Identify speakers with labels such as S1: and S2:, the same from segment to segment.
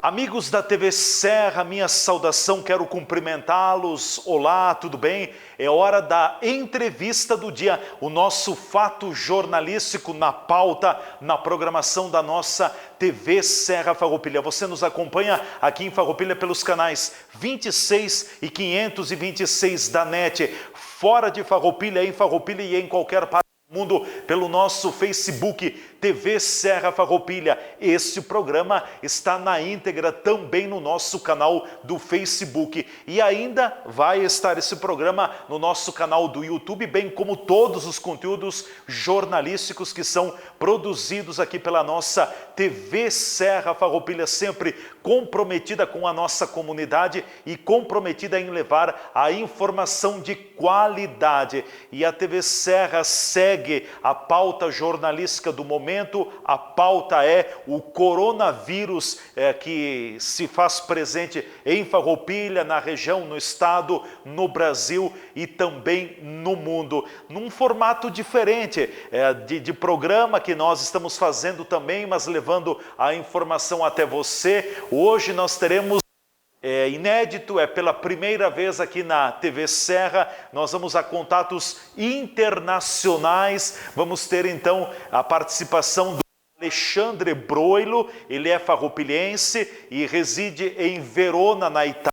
S1: Amigos da TV Serra, minha saudação, quero cumprimentá-los. Olá, tudo bem? É hora da entrevista do dia, o nosso fato jornalístico na pauta, na programação da nossa TV Serra Farroupilha. Você nos acompanha aqui em Farroupilha pelos canais 26 e 526 da NET, fora de Farroupilha, em Farroupilha e em qualquer parte do mundo, pelo nosso Facebook TV Serra Farroupilha. Este programa está na íntegra também no nosso canal do Facebook e ainda vai estar esse programa no nosso canal do YouTube, bem como todos os conteúdos jornalísticos que são produzidos aqui pela nossa TV Serra Farroupilha, sempre comprometida com a nossa comunidade e comprometida em levar a informação de qualidade. E a TV Serra segue a pauta jornalística do momento. A pauta é o coronavírus que se faz presente em Farroupilha, na região, no estado, no Brasil e também no mundo. Num formato diferente de programa que nós estamos fazendo também, mas levando a informação até você. Hoje nós teremos inédito, pela primeira vez aqui na TV Serra, nós vamos a contatos internacionais, vamos ter então a participação do Alexandre Broilo, ele é farroupilhense e reside em Verona, na Itália,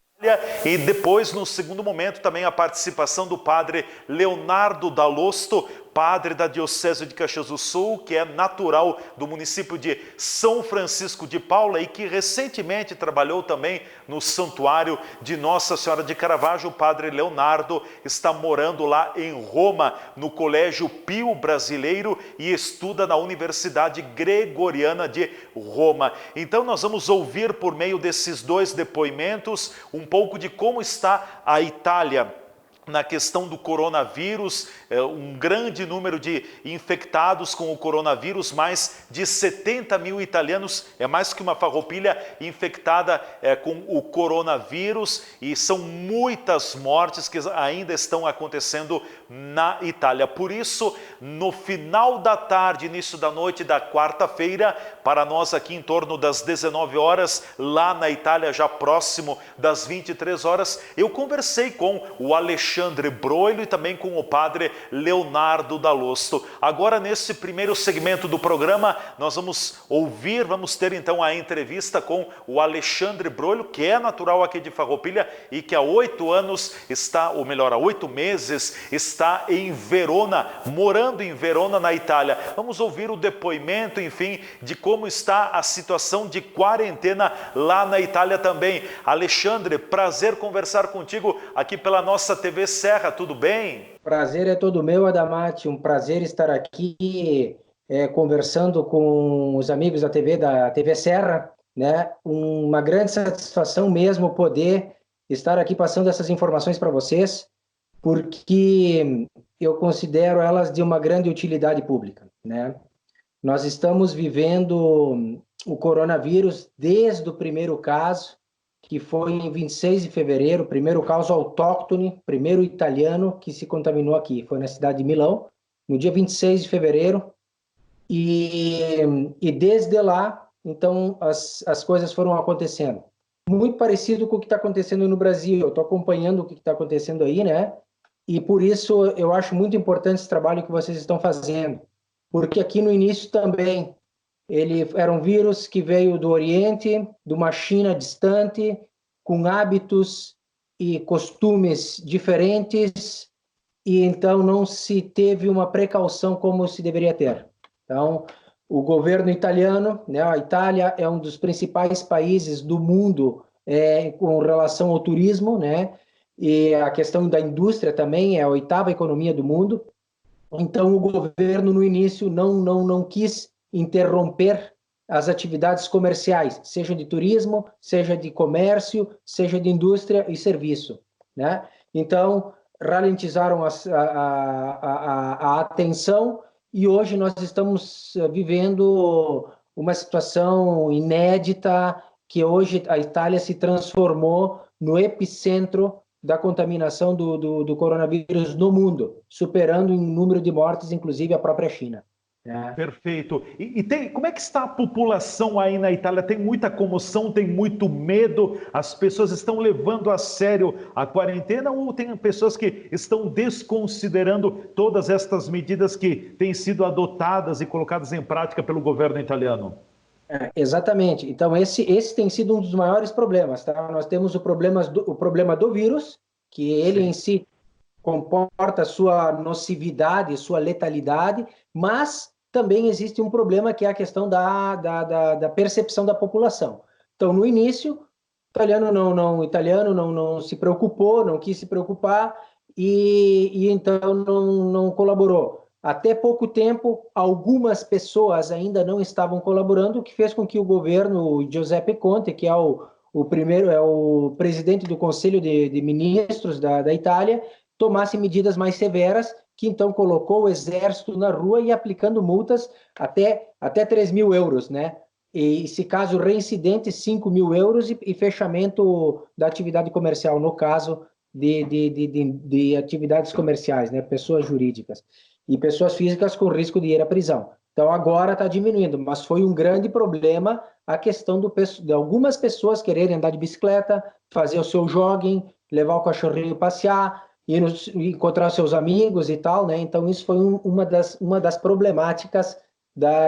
S1: e depois, no segundo momento, também a participação do padre Leonardo Dalosto, padre da Diocese de Caxias do Sul, que é natural do município de São Francisco de Paula e que recentemente trabalhou também no santuário de Nossa Senhora de Caravaggio. O padre Leonardo está morando lá em Roma, no Colégio Pio Brasileiro, e estuda na Universidade Gregoriana de Roma. Então nós vamos ouvir por meio desses dois depoimentos um pouco de como está a Itália na questão do coronavírus, um grande número de infectados com o coronavírus, mais de 70 mil italianos, é mais que uma Farroupilha infectada com o coronavírus, e são muitas mortes que ainda estão acontecendo na Itália. Por isso, no final da tarde, início da noite da quarta-feira, para nós aqui em torno das 19 horas, lá na Itália, já próximo das 23 horas, eu conversei com o Alexandre Broilo e também com o padre Leonardo Dalosto. Agora, nesse primeiro segmento do programa, nós vamos ter então a entrevista com o Alexandre Broilo, que é natural aqui de Farroupilha e que há 8 anos está, ou melhor, há 8 meses, está em Verona, morando em Verona, na Itália. Vamos ouvir o depoimento, enfim, de como está a situação de quarentena lá na Itália também. Alexandre, prazer conversar contigo aqui pela nossa TV Serra, tudo bem?
S2: Prazer é todo meu, Adamati, um prazer estar aqui conversando com os amigos da TV Serra, né? Uma grande satisfação mesmo poder estar aqui passando essas informações para vocês, porque eu considero elas de uma grande utilidade pública, né? Nós estamos vivendo o coronavírus desde o primeiro caso, que foi em 26 de fevereiro, primeiro caso autóctone, primeiro italiano que se contaminou aqui. Foi na cidade de Milão, no dia 26 de fevereiro. E desde lá, então, as coisas foram acontecendo. Muito parecido com o que está acontecendo no Brasil. Eu estou acompanhando o que está acontecendo aí, né? E por isso eu acho muito importante esse trabalho que vocês estão fazendo. Porque aqui no início também, ele era um vírus que veio do Oriente, de uma China distante, com hábitos e costumes diferentes, e então não se teve uma precaução como se deveria ter. Então, o governo italiano, né, a Itália é um dos principais países do mundo com relação ao turismo, né, e a questão da indústria também é a 8ª economia do mundo. Então, o governo, no início, não quis interromper as atividades comerciais, seja de turismo, seja de comércio, seja de indústria e serviço, né? Então, ralentizaram a atenção e hoje nós estamos vivendo uma situação inédita, que hoje a Itália se transformou no epicentro da contaminação do coronavírus no mundo, superando em número de mortes, inclusive, a própria China. né?
S1: Perfeito. Como é que está a população aí na Itália? Tem muita comoção, tem muito medo? As pessoas estão levando a sério a quarentena ou tem pessoas que estão desconsiderando todas estas medidas que têm sido adotadas e colocadas em prática pelo governo italiano?
S2: Exatamente. Então, esse tem sido um dos maiores problemas, tá? Nós temos o problema do vírus, que ele em
S1: Sim.
S2: si comporta sua nocividade, sua letalidade, mas também existe um problema que é a questão da percepção da população. Então, no início, o italiano não se preocupou, não quis se preocupar e então não colaborou. Até pouco tempo, algumas pessoas ainda não estavam colaborando, o que fez com que o governo, o Giuseppe Conte, que é o primeiro, é o presidente do Conselho de Ministros da Itália, tomasse medidas mais severas, que então colocou o exército na rua e aplicando multas até 3 mil euros, né? E se caso reincidente, 5 mil euros e fechamento da atividade comercial, no caso de atividades comerciais, né? Pessoas jurídicas. E pessoas físicas com risco de ir à prisão. Então agora está diminuindo, mas foi um grande problema a questão de algumas pessoas quererem andar de bicicleta, fazer o seu jogging, levar o cachorrinho passear, encontrar seus amigos e tal, né? Então isso foi uma das problemáticas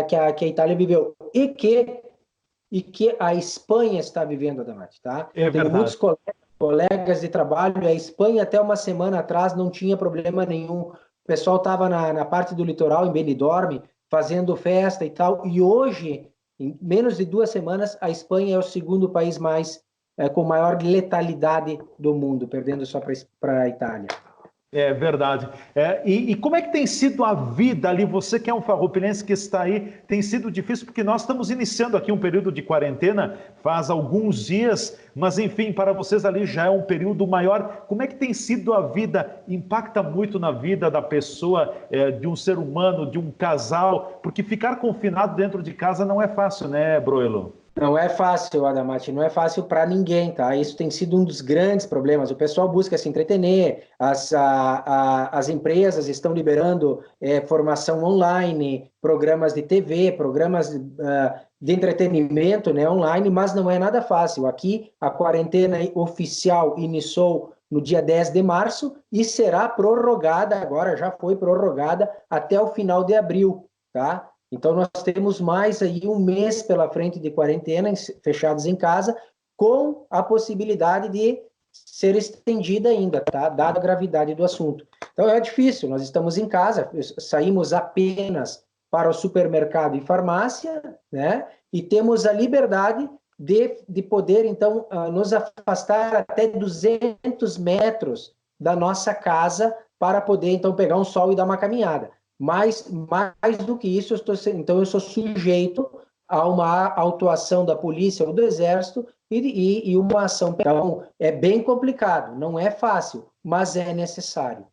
S2: que a Itália viveu e que a Espanha está vivendo, Adamati, tá?
S1: É
S2: Tenho muitos
S1: verdade.
S2: colegas de trabalho, a Espanha até uma semana atrás não tinha problema nenhum. O pessoal estava na parte do litoral, em Benidorm, fazendo festa e tal, e hoje, em menos de 2 semanas, a Espanha é o segundo país com maior letalidade do mundo, perdendo só para a Itália.
S1: É verdade. E como é que tem sido a vida ali? Você que é um farroupelense que está aí, tem sido difícil porque nós estamos iniciando aqui um período de quarentena faz alguns dias, mas enfim, para vocês ali já é um período maior. Como é que tem sido a vida? Impacta muito na vida da pessoa, de um ser humano, de um casal, porque ficar confinado dentro de casa não é fácil, né, Broilo?
S2: Não é fácil, Adamati, não é fácil para ninguém, tá? Isso tem sido um dos grandes problemas. O pessoal busca se entretener, as empresas estão liberando formação online, programas de TV, programas de entretenimento, né, online, mas não é nada fácil. Aqui, a quarentena oficial iniciou no dia 10 de março e será prorrogada, agora já foi prorrogada até o final de abril, tá? Então, nós temos mais aí um mês pela frente de quarentena, fechados em casa, com a possibilidade de ser estendida ainda, tá? Dada a gravidade do assunto. Então, é difícil, nós estamos em casa, saímos apenas para o supermercado e farmácia, né? E temos a liberdade de poder, então, nos afastar até 200 metros da nossa casa para poder, então, pegar um sol e dar uma caminhada. Mais do que isso, então eu sou sujeito a uma autuação da polícia ou do exército e uma ação. Então, é bem complicado, não é fácil, mas é necessário.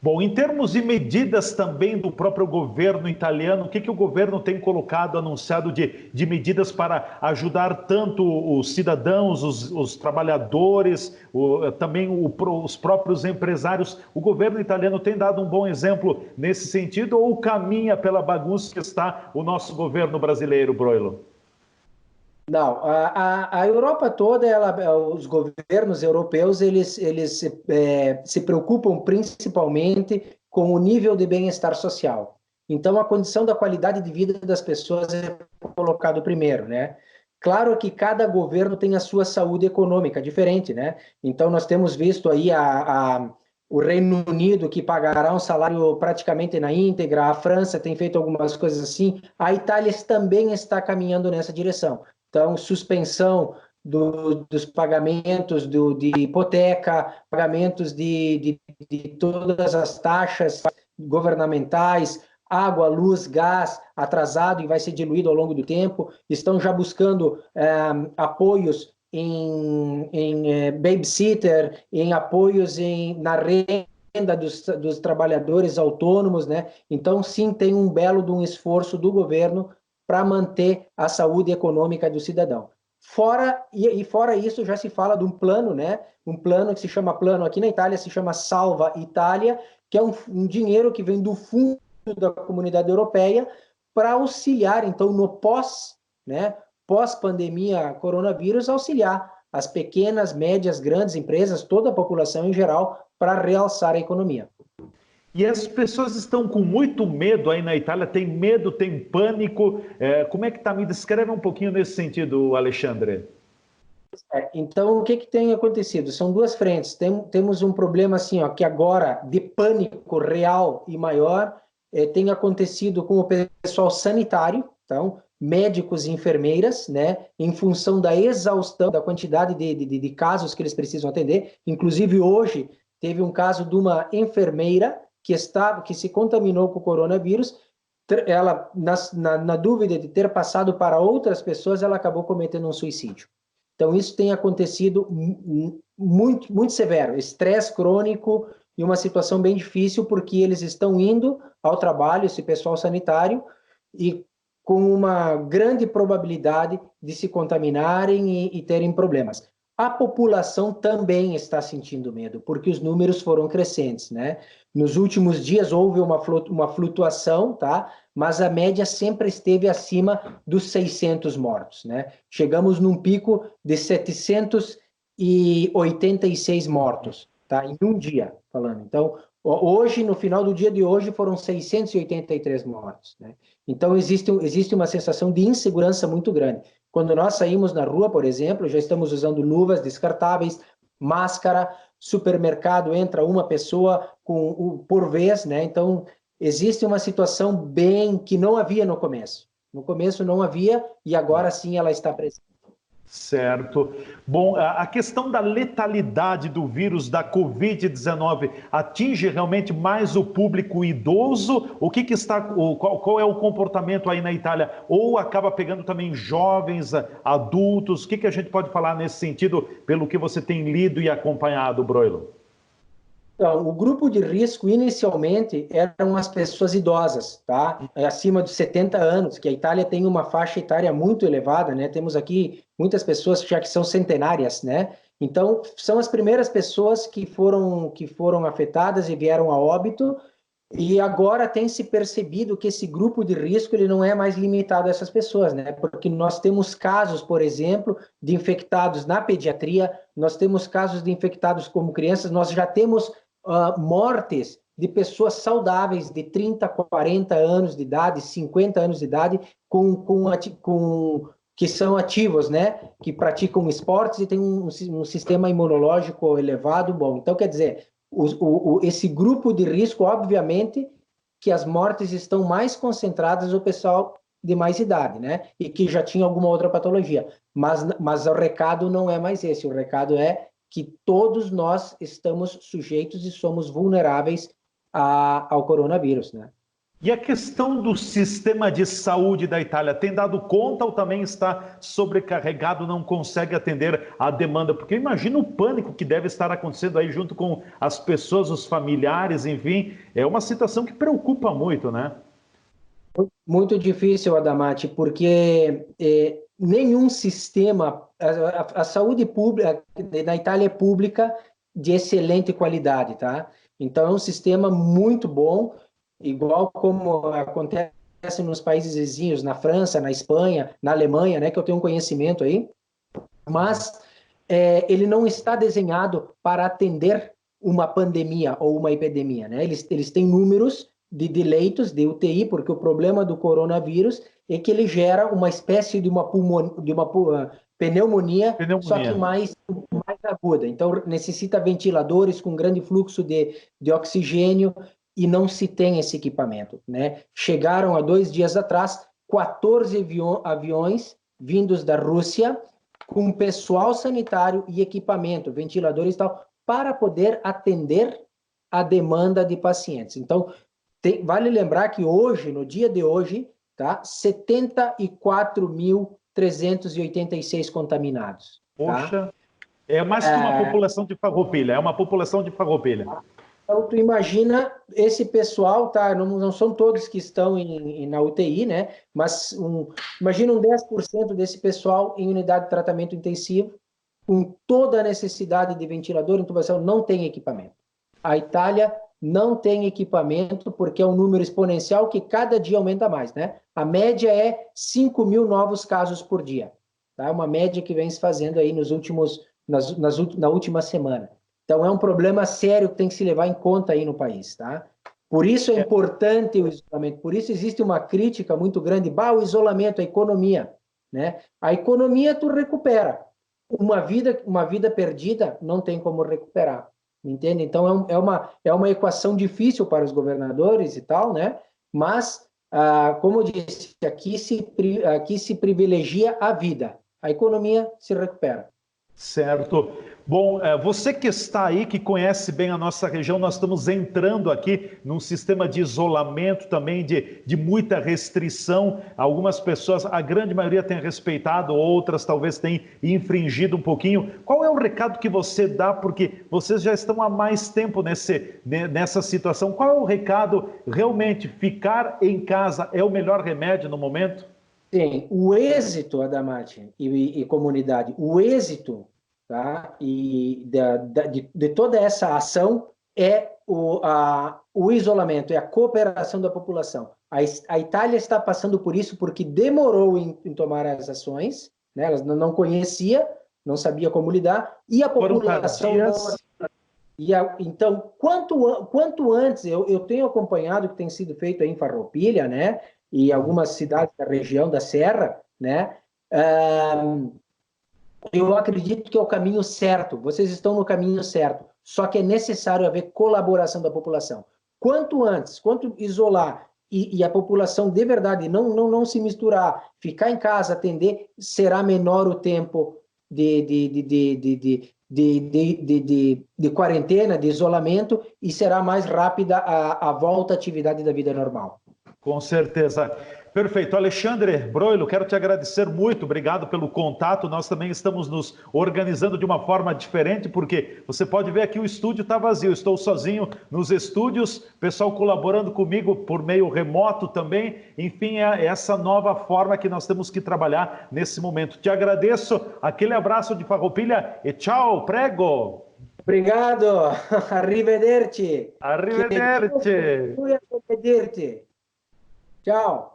S1: Bom, em termos de medidas também do próprio governo italiano, o que o governo tem colocado, anunciado de medidas para ajudar tanto os cidadãos, os trabalhadores, também os próprios empresários? O governo italiano tem dado um bom exemplo nesse sentido ou caminha pela bagunça que está o nosso governo brasileiro, Broilo?
S2: Não, a Europa toda, os governos europeus, eles se preocupam principalmente com o nível de bem-estar social. Então, a condição da qualidade de vida das pessoas é colocado primeiro, né? Claro que cada governo tem a sua saúde econômica diferente, né? Então, nós temos visto aí o Reino Unido que pagará um salário praticamente na íntegra, a França tem feito algumas coisas assim, a Itália também está caminhando nessa direção. Então, suspensão dos pagamentos de hipoteca, pagamentos de todas as taxas governamentais, água, luz, gás atrasado e vai ser diluído ao longo do tempo. Estão já buscando apoios em babysitter, em apoios na renda dos trabalhadores autônomos, né? Então, sim, tem um belo de um esforço do governo para manter a saúde econômica do cidadão. Fora isso, já se fala de um plano, né? Um plano que se chama plano aqui na Itália, se chama Salva Itália, que é um dinheiro que vem do fundo da Comunidade Europeia para auxiliar, então, no pós-pandemia coronavírus, auxiliar as pequenas, médias, grandes empresas, toda a população em geral, para realçar a economia.
S1: E as pessoas estão com muito medo aí na Itália, tem medo, tem pânico. Como é que está? Me descreve um pouquinho nesse sentido, Alexandre.
S2: Então, o que tem acontecido? São duas frentes. Temos um problema assim, ó, que agora, de pânico real e maior, tem acontecido com o pessoal sanitário, então, médicos e enfermeiras, né, em função da exaustão, da quantidade de casos que eles precisam atender. Inclusive, hoje, teve um caso de uma enfermeira que se contaminou com o coronavírus. Ela, na dúvida de ter passado para outras pessoas, ela acabou cometendo um suicídio. Então, isso tem acontecido muito, muito severo, estresse crônico e uma situação bem difícil, porque eles estão indo ao trabalho, esse pessoal sanitário, e com uma grande probabilidade de se contaminarem e terem problemas. A população também está sentindo medo, porque os números foram crescentes, né? Nos últimos dias houve uma flutuação, tá? Mas a média sempre esteve acima dos 600 mortos, né? Chegamos num pico de 786 mortos, tá? Em um dia, falando. Então, hoje, no final do dia de hoje, foram 683 mortos, né? Então, existe uma sensação de insegurança muito grande. Quando nós saímos na rua, por exemplo, já estamos usando luvas descartáveis, máscara, supermercado, entra uma pessoa por vez, né? Então, existe uma situação bem que não havia no começo. No começo não havia e agora sim ela está presente.
S1: Certo. Bom, a questão da letalidade do vírus da Covid-19 atinge realmente mais o público idoso? Qual é o comportamento aí na Itália? Ou acaba pegando também jovens, adultos? O que a gente pode falar nesse sentido, pelo que você tem lido e acompanhado, Broilo?
S2: Então, o grupo de risco, inicialmente, eram as pessoas idosas, tá? Acima de 70 anos, que a Itália tem uma faixa etária muito elevada, né? Temos aqui muitas pessoas já que são centenárias, né? Então, são as primeiras pessoas que foram afetadas e vieram a óbito, e agora tem se percebido que esse grupo de risco ele não é mais limitado a essas pessoas, né? Porque nós temos casos, por exemplo, de infectados na pediatria, nós temos casos de infectados como crianças, nós já temos mortes de pessoas saudáveis de 30, 40 anos de idade, 50 anos de idade, que são ativos, né? Que praticam esportes e têm um sistema imunológico elevado, bom. Então, quer dizer, esse grupo de risco, obviamente, que as mortes estão mais concentradas no pessoal de mais idade, né? E que já tinha alguma outra patologia. Mas o recado não é mais esse, o recado é que todos nós estamos sujeitos e somos vulneráveis ao coronavírus, né?
S1: E a questão do sistema de saúde da Itália tem dado conta ou também está sobrecarregado, não consegue atender a demanda? Porque imagina o pânico que deve estar acontecendo aí junto com as pessoas, os familiares, enfim, é uma situação que preocupa muito, né?
S2: Muito difícil, Adamati, porque nenhum sistema, a saúde pública na Itália é pública de excelente qualidade, tá? Então é um sistema muito bom, igual como acontece nos países vizinhos, na França, na Espanha, na Alemanha, né, que eu tenho um conhecimento aí, mas ele não está desenhado para atender uma pandemia ou uma epidemia, né? Eles têm números de leitos de UTI, porque o problema do coronavírus é que ele gera uma espécie de uma pneumonia, só que mais aguda. Então, necessita ventiladores com grande fluxo de oxigênio e não se tem esse equipamento, né? Chegaram há 2 dias atrás 14 aviões vindos da Rússia com pessoal sanitário e equipamento, ventiladores e tal, para poder atender a demanda de pacientes. Então, vale lembrar que hoje, no dia de hoje, tá, 74.386 contaminados.
S1: Poxa, é mais que uma população de Farroupilha, é uma população de Farroupilha.
S2: Então, tu imagina esse pessoal, tá? Não são todos que estão na UTI, né? Mas imagina 10% desse pessoal em unidade de tratamento intensivo, com toda a necessidade de ventilador, intubação, não tem equipamento. A Itália não tem equipamento, porque é um número exponencial que cada dia aumenta mais, né? A média é 5.000 novos casos por dia, tá? Uma média que vem se fazendo aí na última semana. Então, é um problema sério que tem que se levar em conta aí no país, tá? Por isso é importante o isolamento, por isso existe uma crítica muito grande, o isolamento, a economia, né? A economia tu recupera, uma vida perdida não tem como recuperar, entende? Então é uma equação difícil para os governadores e tal, né? Mas, como eu disse, aqui se privilegia a vida, a economia se recupera.
S1: Certo. Bom, você que está aí, que conhece bem a nossa região, nós estamos entrando aqui num sistema de isolamento também, de muita restrição. Algumas pessoas, a grande maioria tem respeitado, outras talvez tenham infringido um pouquinho. Qual é o recado que você dá? Porque vocês já estão há mais tempo nessa situação. Qual é o recado? Realmente, ficar em casa é o melhor remédio no momento?
S2: Sim, o êxito, Adamati e comunidade, o êxito, tá? de toda essa ação é o isolamento, é a cooperação da população. A Itália está passando por isso porque demorou em tomar as ações, né? Ela não conhecia, não sabia como lidar, e a população... Então, quanto antes, eu tenho acompanhado o que tem sido feito aí em Farroupilha, né? E algumas cidades da região da Serra, né? Eu acredito que é o caminho certo, vocês estão no caminho certo, só que é necessário haver colaboração da população. Quanto antes, quanto isolar e a população de verdade não se misturar, ficar em casa, atender, será menor o tempo de quarentena, de isolamento, e será mais rápida a volta à atividade da vida normal.
S1: Com certeza. Perfeito. Alexandre Broilo, quero te agradecer muito. Obrigado pelo contato. Nós também estamos nos organizando de uma forma diferente, porque você pode ver aqui o estúdio está vazio. Estou sozinho nos estúdios, pessoal colaborando comigo por meio remoto também. Enfim, é essa nova forma que nós temos que trabalhar nesse momento. Te agradeço. Aquele abraço de Farroupilha e tchau, prego.
S2: Obrigado. Arrivederci.
S1: Arrivederci.
S2: Arrivederci. Tchau.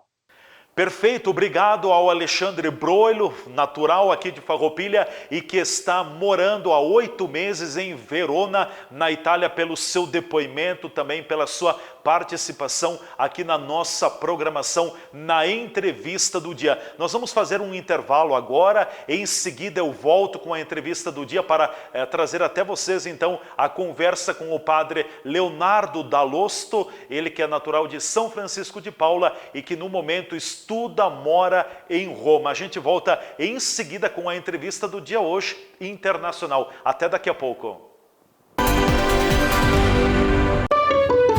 S1: Perfeito, obrigado ao Alexandre Broilo, natural aqui de Farroupilha e que está morando há 8 meses em Verona, na Itália, pelo seu depoimento, também pela sua participação aqui na nossa programação, na entrevista do dia. Nós vamos fazer um intervalo agora, em seguida eu volto com a entrevista do dia para trazer até vocês então a conversa com o padre Leonardo Dall'Osto, ele que é natural de São Francisco de Paula e que no momento estuda, mora em Roma. A gente volta em seguida com a entrevista do dia hoje, internacional. Até daqui a pouco.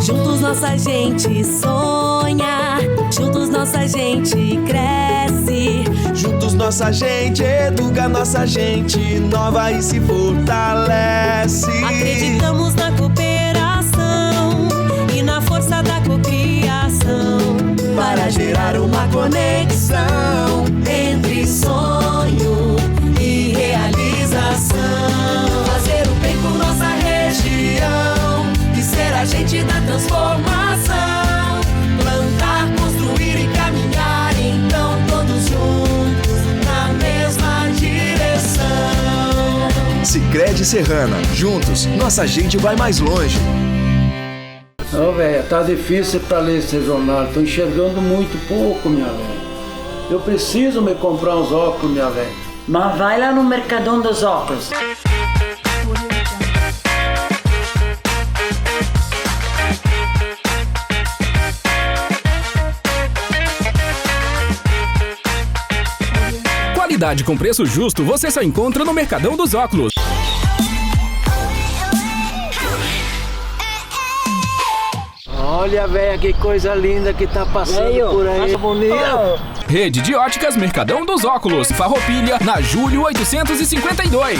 S3: Juntos nossa gente sonha, juntos nossa gente cresce.
S4: Juntos nossa gente educa, nossa gente nova e se fortalece.
S3: Acreditamos na cooperação e na força da cocriação,
S4: para gerar uma conexão
S3: entre sonho e realização.
S4: Fazer o bem por nossa região e ser agente da transformação. Plantar, construir e caminhar, então todos juntos na mesma direção. Sicredi Serrana, juntos nossa gente vai mais longe.
S5: Não, velho, tá difícil para ler esse jornal, tô enxergando muito pouco, minha velha. Eu preciso me comprar uns óculos, minha velha.
S6: Mas vai lá no Mercadão dos Óculos.
S7: Qualidade com preço justo você só encontra no Mercadão dos Óculos.
S5: Olha, velho, que coisa linda que tá passando por aí. Bonita.
S7: Rede de óticas Mercadão dos Óculos, Farroupilha, na Júlio 852.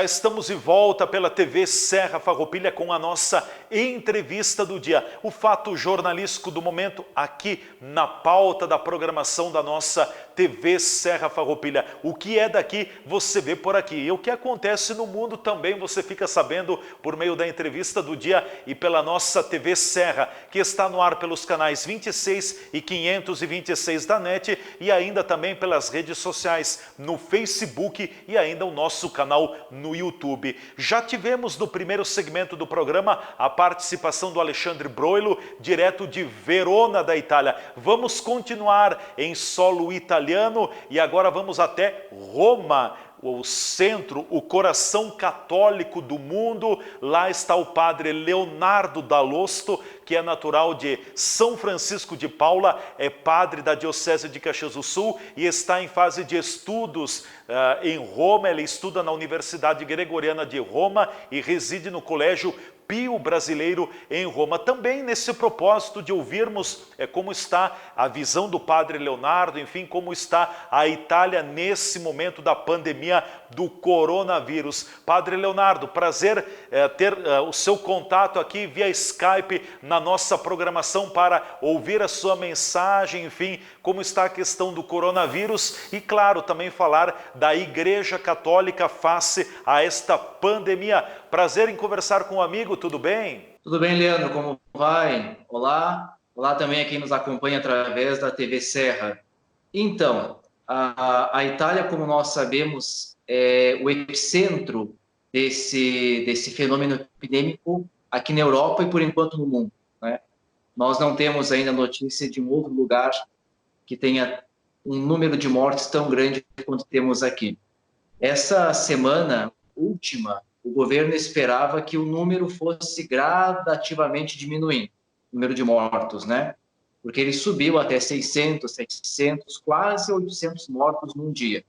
S1: estamos de volta pela TV Serra Farroupilha com a nossa entrevista do dia. O fato jornalístico do momento aqui na pauta da programação da nossa TV Serra Farroupilha. O que é daqui, você vê por aqui. E o que acontece no mundo também você fica sabendo por meio da entrevista do dia e pela nossa TV Serra, que está no ar pelos canais 26 e 526 da NET e ainda também pelas redes sociais, no Facebook e ainda o nosso canal no YouTube. Já tivemos no primeiro segmento do programa a participação do Alexandre Broilo, direto de Verona, da Itália. Vamos continuar em solo italiano e agora vamos até Roma, o centro, o coração católico do mundo. Lá está o padre Leonardo Dall'Osto, que é natural de São Francisco de Paula, é padre da Diocese de Caxias do Sul e está em fase de estudos em Roma. Ele estuda na Universidade Gregoriana de Roma e reside no Colégio Pio Brasileiro em Roma. Também nesse propósito de ouvirmos como está a visão do padre Leonardo, enfim, como está a Itália nesse momento da pandemia do coronavírus. Padre Leonardo, prazer ter o seu contato aqui via Skype na nossa programação para ouvir a sua mensagem, enfim, como está a questão do coronavírus e, claro, também falar da Igreja Católica face a esta pandemia. Prazer em conversar com um amigo, tudo bem?
S8: Tudo bem, Leandro, como vai? Olá, olá também a quem nos acompanha através da TV Serra. Então, a Itália, como nós sabemos, é o epicentro desse fenômeno epidêmico aqui na Europa e, por enquanto, no mundo, né? Nós não temos ainda notícia de um outro lugar que tenha um número de mortes tão grande quanto temos aqui. Essa semana última, o governo esperava que o número fosse gradativamente diminuindo, o número de mortos, né? Porque ele subiu até 600, 700, quase 800 mortos num dia.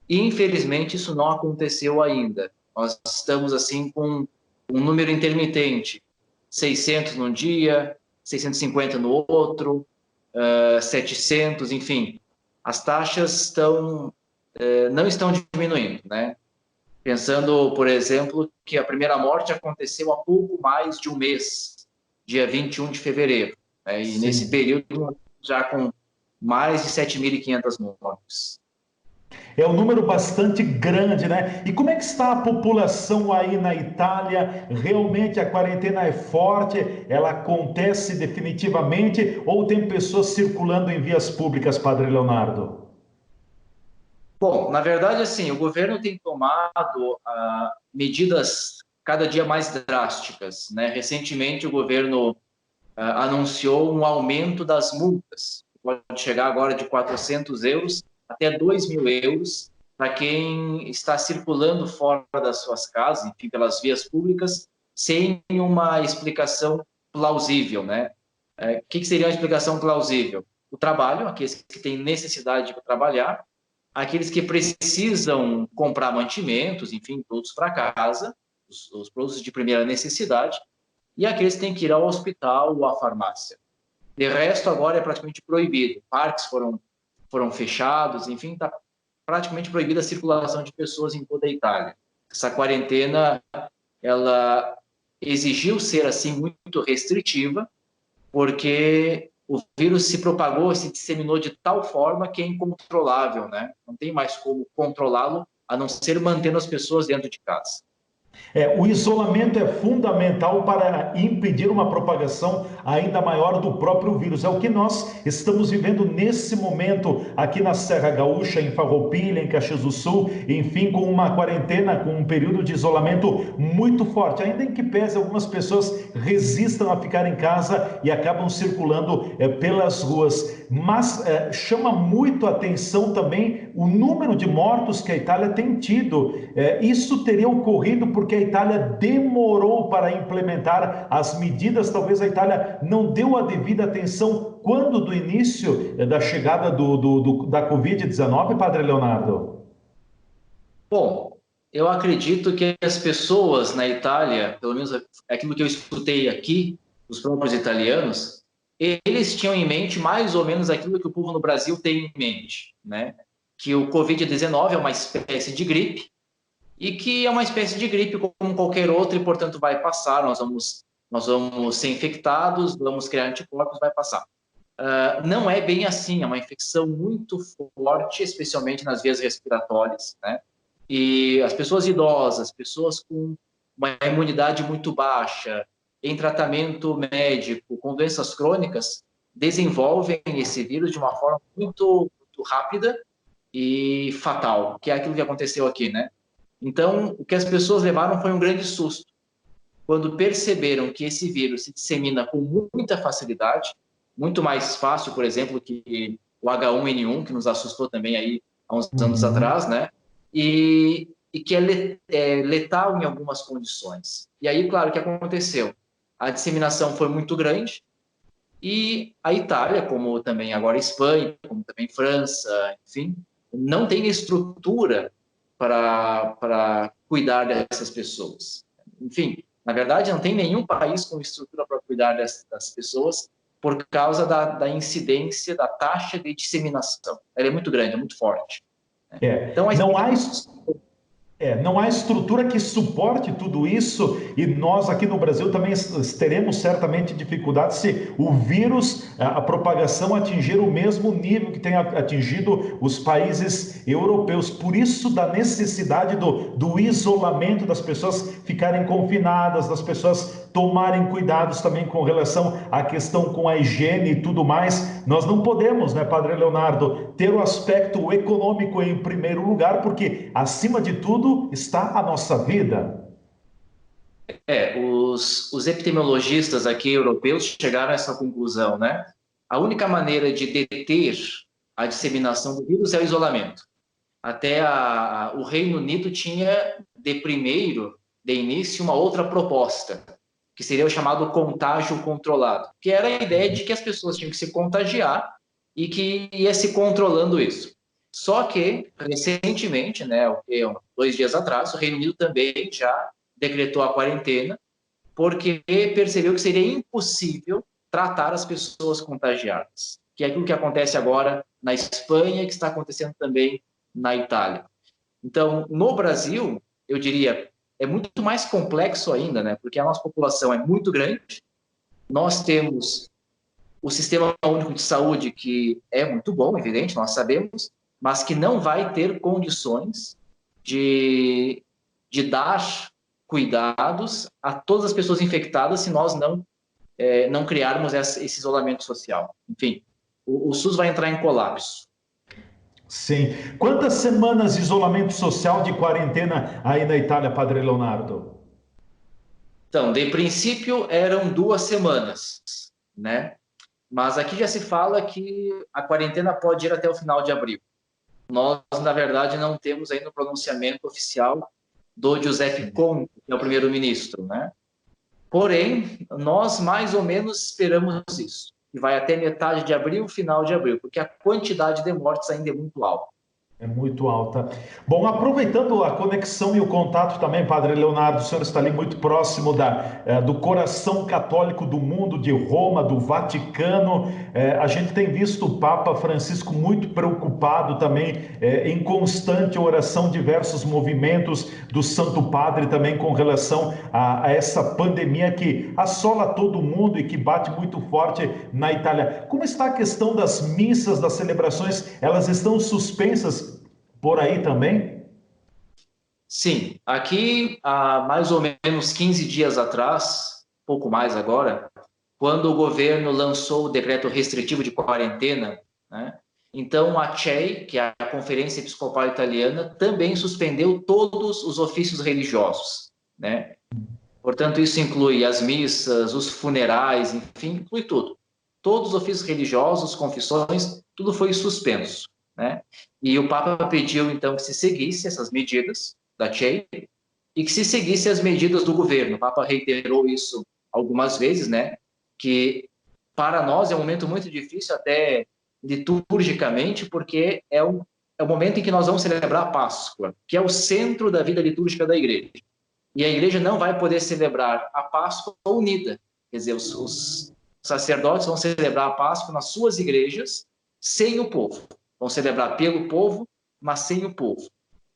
S8: E, infelizmente, isso não aconteceu ainda. Nós estamos, assim, com um número intermitente. 600 num dia, 650 no outro, 700, enfim. As taxas não estão diminuindo, né? Pensando, por exemplo, que a primeira morte aconteceu há pouco mais de um mês, dia 21 de fevereiro. Né? E nesse período, já com mais de 7.500 mortes.
S1: É um número bastante grande, né? E como é que está a população aí na Itália? Realmente a quarentena é forte? Ela acontece definitivamente? Ou tem pessoas circulando em vias públicas, Padre Leonardo?
S8: Bom, na verdade, assim, o governo tem tomado medidas cada dia mais drásticas, né? Recentemente, o governo anunciou um aumento das multas. Pode chegar agora de 400 euros até 2.000 euros para quem está circulando fora das suas casas, enfim, pelas vias públicas, sem uma explicação plausível, né? O que seria uma explicação plausível? O trabalho, aqueles que têm necessidade de trabalhar, aqueles que precisam comprar mantimentos, enfim, produtos para casa, os produtos de primeira necessidade, e aqueles que têm que ir ao hospital ou à farmácia. De resto, agora é praticamente proibido. Parques foram fechados, enfim, está praticamente proibida a circulação de pessoas em toda a Itália. Essa quarentena, ela exigiu ser, assim, muito restritiva, porque o vírus se propagou, se disseminou de tal forma que é incontrolável, né? Não tem mais como controlá-lo, a não ser mantendo as pessoas dentro de casa.
S1: O isolamento é fundamental para impedir uma propagação ainda maior do próprio vírus. É o que nós estamos vivendo nesse momento aqui na Serra Gaúcha, em Farroupilha, em Caxias do Sul, enfim, com uma quarentena, com um período de isolamento muito forte. Ainda em que pese algumas pessoas resistam a ficar em casa e acabam circulando pelas ruas. Mas chama muito a atenção também o número de mortos que a Itália tem tido. Isso teria ocorrido porque a Itália demorou para implementar as medidas. Talvez a Itália não deu a devida atenção quando do início da chegada da Covid-19, Padre Leonardo?
S8: Bom, eu acredito que as pessoas na Itália, pelo menos aquilo que eu escutei aqui, os próprios italianos, eles tinham em mente mais ou menos aquilo que o povo no Brasil tem em mente, né? Que o Covid-19 é uma espécie de gripe, e que é uma espécie de gripe como qualquer outra e, portanto, vai passar, nós vamos ser infectados, vamos criar anticorpos, vai passar. Não é bem assim, é uma infecção muito forte, especialmente nas vias respiratórias, né? E as pessoas idosas, pessoas com uma imunidade muito baixa, em tratamento médico, com doenças crônicas, desenvolvem esse vírus de uma forma muito, muito rápida e fatal, que é aquilo que aconteceu aqui, né? Então, o que as pessoas levaram foi um grande susto, quando perceberam que esse vírus se dissemina com muita facilidade, muito mais fácil, por exemplo, que o H1N1, que nos assustou também aí há uns anos atrás, né? E que é letal em algumas condições. E aí, claro, o que aconteceu? A disseminação foi muito grande e a Itália, como também agora a Espanha, como também França, enfim, não tem estrutura para cuidar dessas pessoas. Enfim, na verdade, não tem nenhum país com estrutura para cuidar das pessoas por causa da incidência, da taxa de disseminação. Ela é muito grande, é muito forte. Então,
S1: não há estrutura que suporte tudo isso, e nós aqui no Brasil também teremos certamente dificuldade se o vírus, a propagação atingir o mesmo nível que tem atingido os países europeus. Por isso, da necessidade do isolamento, das pessoas ficarem confinadas, das pessoas tomarem cuidados também com relação à questão com a higiene e tudo mais. Nós não podemos, né, Padre Leonardo, ter o aspecto econômico em primeiro lugar, porque, acima de tudo, está a nossa vida.
S8: Os epidemiologistas aqui europeus chegaram a essa conclusão, né? A única maneira de deter a disseminação do vírus é o isolamento. Até o Reino Unido tinha, de início, uma outra proposta, que seria o chamado contágio controlado, que era a ideia de que as pessoas tinham que se contagiar e que ia se controlando isso. Só que, recentemente, né, 2 dias atrás, o Reino Unido também já decretou a quarentena, porque percebeu que seria impossível tratar as pessoas contagiadas, que é aquilo que acontece agora na Espanha e que está acontecendo também na Itália. Então, no Brasil, eu diria, é muito mais complexo ainda, né, porque a nossa população é muito grande, nós temos o Sistema Único de Saúde, que é muito bom, evidente, nós sabemos, mas que não vai ter condições de dar cuidados a todas as pessoas infectadas se nós não criarmos esse isolamento social. Enfim, o SUS vai entrar em colapso.
S1: Sim. Quantas semanas de isolamento social, de quarentena aí na Itália, Padre Leonardo?
S8: Então, de princípio, eram 2 semanas, né? Mas aqui já se fala que a quarentena pode ir até o final de abril. Nós, na verdade, não temos ainda o pronunciamento oficial do Giuseppe Conte, que é o primeiro-ministro, né? Porém, nós mais ou menos esperamos isso, que vai até metade de abril, final de abril, porque a quantidade de mortes ainda é muito alta.
S1: É muito alta. Bom, aproveitando a conexão e o contato também, Padre Leonardo, o senhor está ali muito próximo do coração católico do mundo, de Roma, do Vaticano. A gente tem visto o Papa Francisco muito preocupado também, em constante oração, diversos movimentos do Santo Padre também com relação a essa pandemia que assola todo mundo e que bate muito forte na Itália. Como está a questão das missas, das celebrações? Elas estão suspensas por aí também?
S8: Sim, aqui há mais ou menos 15 dias atrás, pouco mais agora, quando o governo lançou o decreto restritivo de quarentena, né, então a CEI, que é a Conferência Episcopal Italiana, também suspendeu todos os ofícios religiosos, né? Portanto, isso inclui as missas, os funerais, enfim, inclui tudo. Todos os ofícios religiosos, confissões, tudo foi suspenso, né? E o Papa pediu, então, que se seguisse essas medidas da CEI e que se seguisse as medidas do governo. O Papa reiterou isso algumas vezes, né? Que para nós é um momento muito difícil, até liturgicamente, porque é o momento em que nós vamos celebrar a Páscoa, que é o centro da vida litúrgica da Igreja. E a Igreja não vai poder celebrar a Páscoa unida. Quer dizer, os sacerdotes vão celebrar a Páscoa nas suas igrejas sem o povo. Vão celebrar pelo povo, mas sem o povo.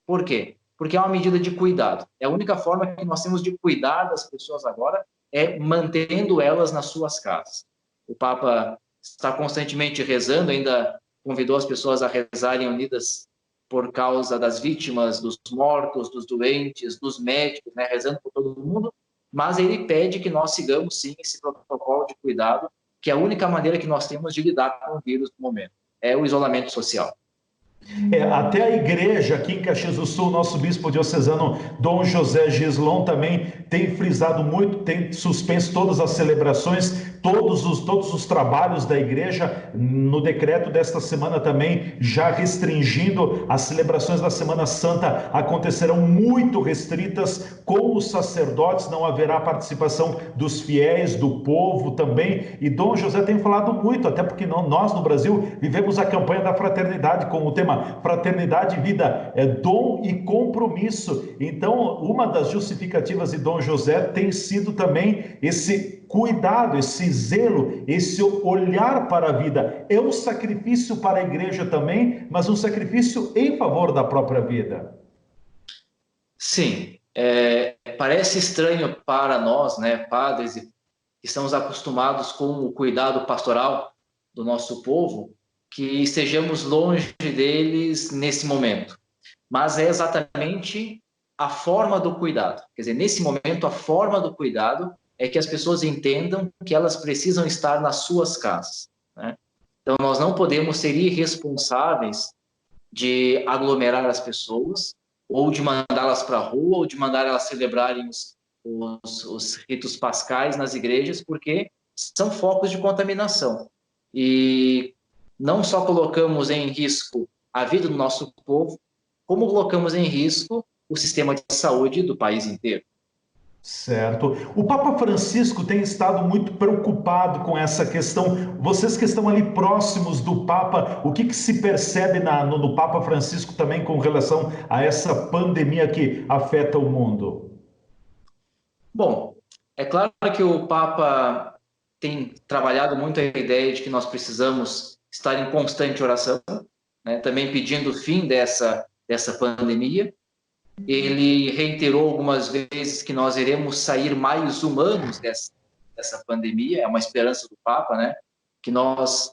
S8: Por quê? porque é uma medida de cuidado. É a única forma que nós temos de cuidar das pessoas agora é mantendo elas nas suas casas. O Papa está constantemente rezando, ainda convidou as pessoas a rezarem unidas por causa das vítimas, dos mortos, dos doentes, dos médicos, né, rezando por todo mundo, mas ele pede que nós sigamos, sim, esse protocolo de cuidado, que é a única maneira que nós temos de lidar com o vírus no momento, é o isolamento social.
S1: Até a igreja aqui em Caxias do Sul, nosso bispo diocesano Dom José Gislon também tem frisado muito, tem suspenso todas as celebrações, todos os trabalhos da igreja, no decreto desta semana também, já restringindo as celebrações da Semana Santa, acontecerão muito restritas com os sacerdotes, não haverá participação dos fiéis, do povo também, e Dom José tem falado muito, até porque nós no Brasil vivemos a campanha da fraternidade com o tema Fraternidade e Vida, dom e compromisso. Então, uma das justificativas de Dom José tem sido também esse cuidado, esse zelo, esse olhar para a vida. É um sacrifício para a igreja também, mas um sacrifício em favor da própria vida.
S8: Sim, parece estranho para nós, né, padres, que estamos acostumados com o cuidado pastoral do nosso povo, que estejamos longe deles nesse momento. Mas é exatamente a forma do cuidado. Quer dizer, nesse momento, a forma do cuidado é que as pessoas entendam que elas precisam estar nas suas casas, né? Então, nós não podemos ser irresponsáveis de aglomerar as pessoas, ou de mandá-las para a rua, ou de mandar elas celebrarem os ritos pascais nas igrejas, porque são focos de contaminação. E não só colocamos em risco a vida do nosso povo, como colocamos em risco o sistema de saúde do país inteiro.
S1: Certo. O Papa Francisco tem estado muito preocupado com essa questão. Vocês que estão ali próximos do Papa, o que se percebe no Papa Francisco também com relação a essa pandemia que afeta o mundo?
S8: Bom, é claro que o Papa tem trabalhado muito a ideia de que nós precisamos estar em constante oração, né? Também pedindo o fim dessa pandemia. Ele reiterou algumas vezes que nós iremos sair mais humanos dessa pandemia, é uma esperança do Papa, né? Que nós,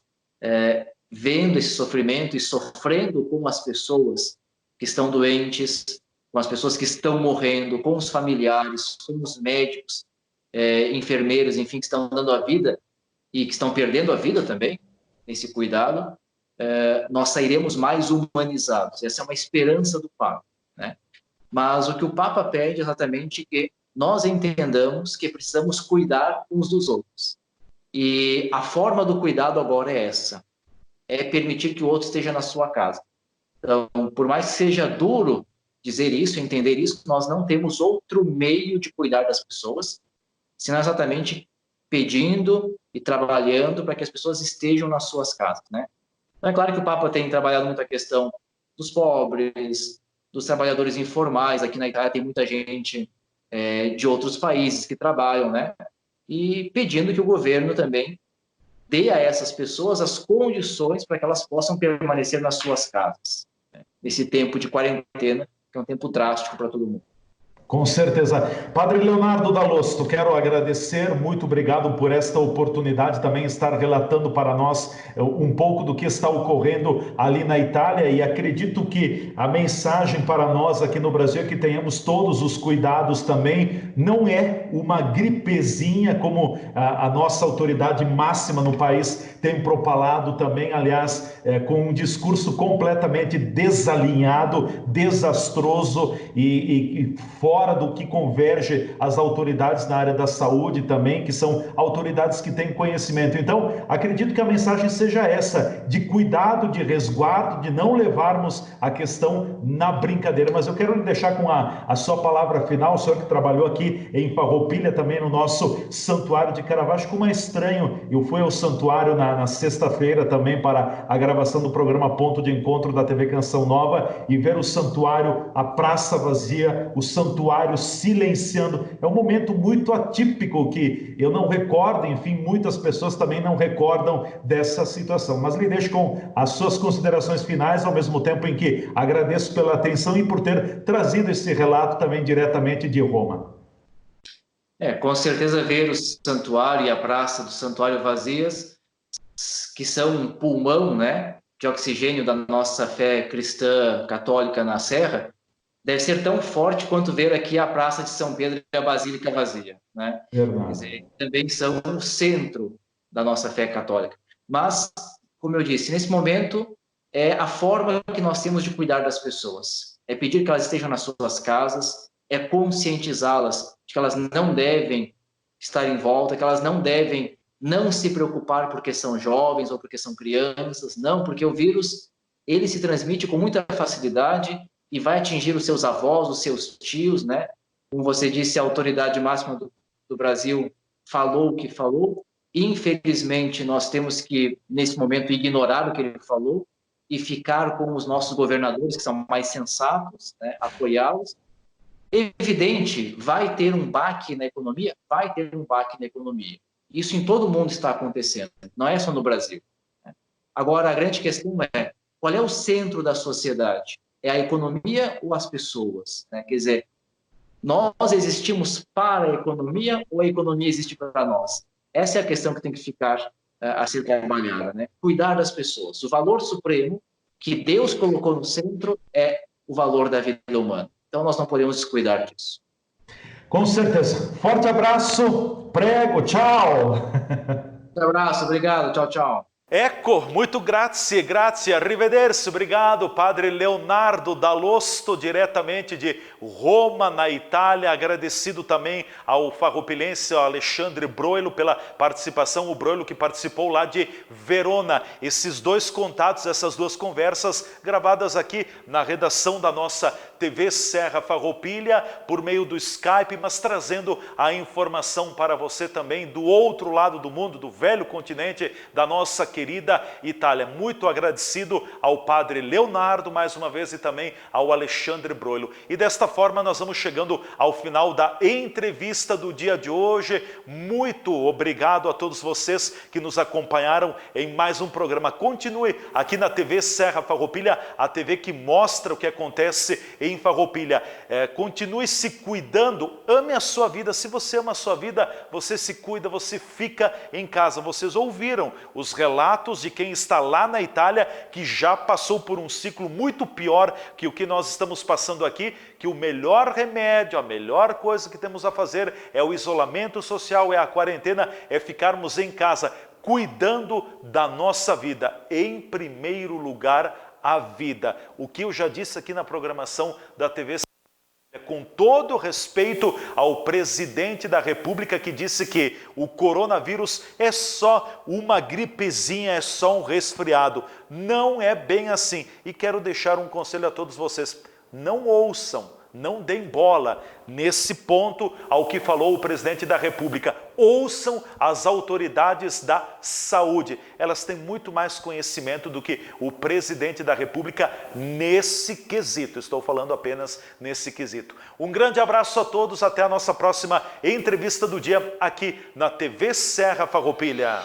S8: vendo esse sofrimento e sofrendo com as pessoas que estão doentes, com as pessoas que estão morrendo, com os familiares, com os médicos, enfermeiros, enfim, que estão dando a vida e que estão perdendo a vida também, nesse cuidado, nós sairemos mais humanizados. Essa é uma esperança do Papa, né? Mas o que o Papa pede é exatamente que nós entendamos que precisamos cuidar uns dos outros. E a forma do cuidado agora é essa, é permitir que o outro esteja na sua casa. Então, por mais que seja duro dizer isso, entender isso, nós não temos outro meio de cuidar das pessoas, senão exatamente pedindo e trabalhando para que as pessoas estejam nas suas casas, né? Então, é claro que o Papa tem trabalhado muito a questão dos pobres, dos trabalhadores informais. Aqui na Itália tem muita gente de outros países que trabalham, né? E pedindo que o governo também dê a essas pessoas as condições para que elas possam permanecer nas suas casas, né? Nesse tempo de quarentena, que é um tempo drástico para todo mundo.
S1: Com certeza. Padre Leonardo Dall'Osto, quero agradecer, muito obrigado por esta oportunidade, também estar relatando para nós um pouco do que está ocorrendo ali na Itália, e acredito que a mensagem para nós aqui no Brasil é que tenhamos todos os cuidados também. Não é uma gripezinha como a nossa autoridade máxima no país tem propalado também, aliás, com um discurso completamente desalinhado, desastroso e fora do que converge as autoridades na área da saúde também, que são autoridades que têm conhecimento. Então, acredito que a mensagem seja essa, de cuidado, de resguardo, de não levarmos a questão na brincadeira. Mas eu quero deixar com a sua palavra final, o senhor que trabalhou aqui em Farroupilha, também no nosso Santuário de Caravaggio. Como é estranho, eu fui ao santuário na sexta-feira também para a gravação do programa Ponto de Encontro da TV Canção Nova, e ver o santuário, a praça vazia, o santuário santuário silenciando. É um momento muito atípico que eu não recordo, enfim, muitas pessoas também não recordam dessa situação. Mas lhe deixo com as suas considerações finais, ao mesmo tempo em que agradeço pela atenção e por ter trazido esse relato também diretamente de Roma.
S8: Com certeza ver o santuário e a praça do santuário vazias, que são um pulmão, né, de oxigênio da nossa fé cristã católica na Serra, deve ser tão forte quanto ver aqui a Praça de São Pedro e a Basílica vazia, né? Quer dizer, também são o centro da nossa fé católica. Mas, como eu disse, nesse momento é a forma que nós temos de cuidar das pessoas. É pedir que elas estejam nas suas casas, é conscientizá-las de que elas não devem estar em volta, que elas não devem não se preocupar porque são jovens ou porque são crianças, não, porque o vírus ele se transmite com muita facilidade e vai atingir os seus avós, os seus tios, né? Como você disse, a autoridade máxima do Brasil falou o que falou. Infelizmente, nós temos que, nesse momento, ignorar o que ele falou e ficar com os nossos governadores, que são mais sensatos, né? Apoiá-los. Evidente, vai ter um baque na economia? Vai ter um baque na economia. Isso em todo mundo está acontecendo, não é só no Brasil. Agora, a grande questão é, qual é o centro da sociedade? É a economia ou as pessoas? Né? Quer dizer, nós existimos para a economia ou a economia existe para nós? Essa é a questão que tem que ficar a ser trabalhada. Né? Cuidar das pessoas. O valor supremo que Deus colocou no centro é o valor da vida humana. Então, nós não podemos descuidar disso.
S1: Com certeza. Forte abraço, prego, tchau.
S8: Um abraço, obrigado, tchau, tchau.
S1: Ecco, muito grazie, arrivederci, obrigado, Padre Leonardo Dall'Osto, diretamente de Roma, na Itália, agradecido também ao farroupilense Alexandre Broilo pela participação, o Broilo que participou lá de Verona. Esses dois contatos, essas duas conversas gravadas aqui na redação da nossa TV Serra Farroupilha, por meio do Skype, mas trazendo a informação para você também do outro lado do mundo, do velho continente, da nossa querida Itália. Muito agradecido ao Padre Leonardo, mais uma vez, e também ao Alexandre Broilo. E desta forma nós vamos chegando ao final da entrevista do dia de hoje. Muito obrigado a todos vocês que nos acompanharam em mais um programa. Continue aqui na TV Serra Farroupilha, a TV que mostra o que acontece em Farroupilha. Continue se cuidando, ame a sua vida. Se você ama a sua vida, você se cuida, você fica em casa. Vocês ouviram os relatos de quem está lá na Itália, que já passou por um ciclo muito pior que o que nós estamos passando aqui, que o melhor remédio, a melhor coisa que temos a fazer é o isolamento social, é a quarentena, é ficarmos em casa, cuidando da nossa vida. Em primeiro lugar, a vida. O que eu já disse aqui na programação da TV, com todo respeito ao presidente da República, que disse que o coronavírus é só uma gripezinha, é só um resfriado. Não é bem assim. E quero deixar um conselho a todos vocês. Não ouçam, não deem bola nesse ponto ao que falou o presidente da República. Ouçam as autoridades da saúde. Elas têm muito mais conhecimento do que o presidente da República nesse quesito. Estou falando apenas nesse quesito. Um grande abraço a todos. Até a nossa próxima entrevista do dia aqui na TV Serra Farroupilha.